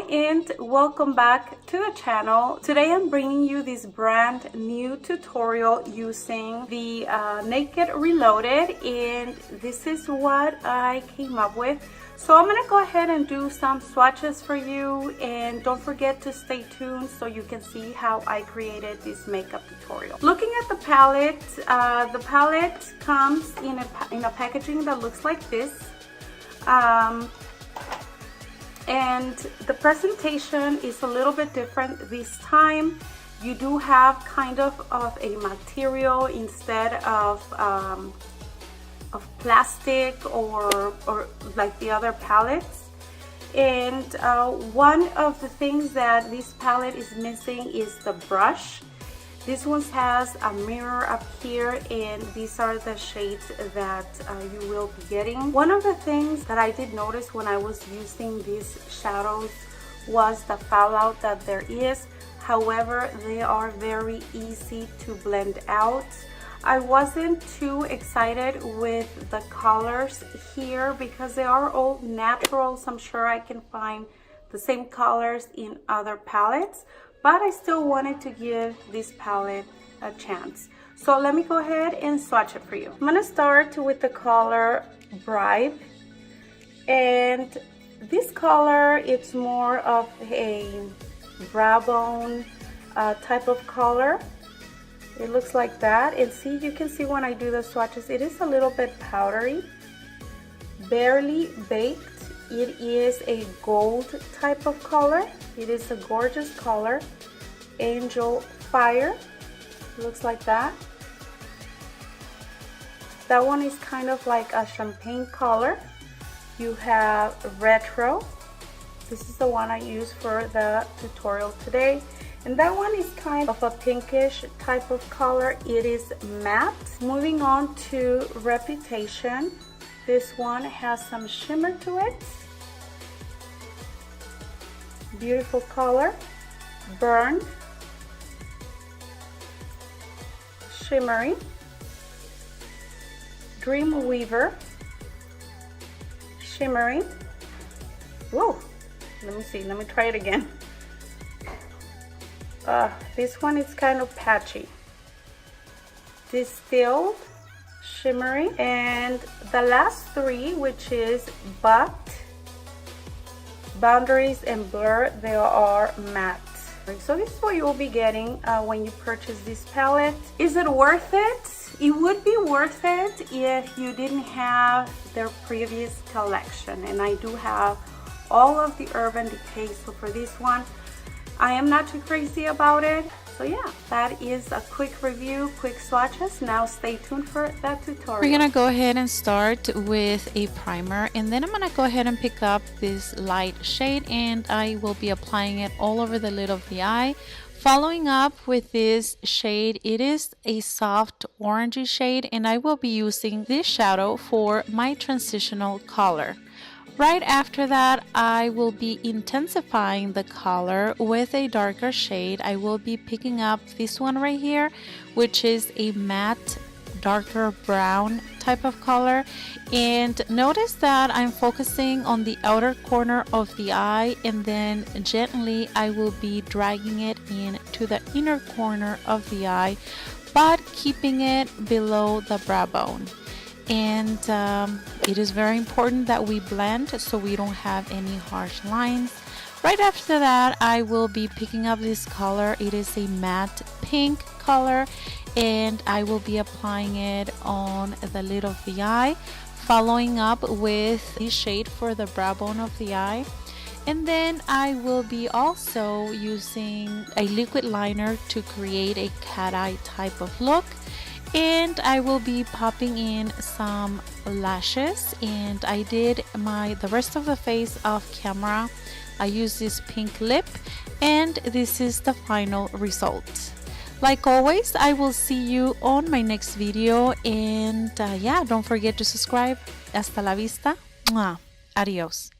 and welcome back to the channel. Today I'm bringing you this brand new tutorial using the Naked Reloaded, and this is what I came up with. So I'm going to go ahead and do some swatches for you, and don't forget to stay tuned so you can see how I created this makeup tutorial. Looking at the palette comes in a packaging that looks like this. And the presentation is a little bit different this time. You do have kind of a material instead of plastic or like the other palettes. And one of the things that this palette is missing is the brush. This one has a mirror up here, and these are the shades that you will be getting. One of the things that I did notice when I was using these shadows was the fallout that there is. However, they are very easy to blend out. I wasn't too excited with the colors here because they are all naturals. I'm sure I can find the same colors in other palettes, but I still wanted to give this palette a chance. So let me go ahead and swatch it for you. I'm gonna start with the color Bribe, and this color, it's more of a brow bone type of color. It looks like that, and see, you can see when I do the swatches, it is a little bit powdery, barely baked. It is a gold type of color. It is a gorgeous color. Angel Fire. Looks like that. That one is kind of like a champagne color. You have Retro. This is the one I use for the tutorial today. And that one is kind of a pinkish type of color. It is matte. Moving on to Reputation. This one has some shimmer to it. Beautiful color. Burn. Shimmery. Dreamweaver. Shimmery. Whoa. Let me see. Let me try it again. This one is kind of patchy. Distilled. Shimmery. And the last three, which is But, Boundaries, and Blur, they are matte. So this is what you will be getting when you purchase this palette. Is it worth it? It would be worth it if you didn't have their previous collection. And I do have all of the Urban Decay. So for this one, I am not too crazy about it. So yeah, that is a quick review, quick swatches. Now stay tuned for that tutorial. We're gonna go ahead and start with a primer, and then I'm gonna go ahead and pick up this light shade, and I will be applying it all over the lid of the eye. Following up with this shade, it is a soft orangey shade, and I will be using this shadow for my transitional color. Right after that, I will be intensifying the color with a darker shade. I will be picking up this one right here, which is a matte, darker brown type of color. And notice that I'm focusing on the outer corner of the eye, and then gently I will be dragging it in to the inner corner of the eye, but keeping it below the brow bone. And it is very important that we blend so we don't have any harsh lines. Right after that, I will be picking up this color. It is a matte pink color, and I will be applying it on the lid of the eye, following up with this shade for the brow bone of the eye. And then I will be also using a liquid liner to create a cat eye type of look. And I will be popping in some lashes, and I did the rest of the face off camera. I used this pink lip, and this is the final result. Like always, I will see you on my next video, and yeah, don't forget to subscribe. Hasta la vista. Adios.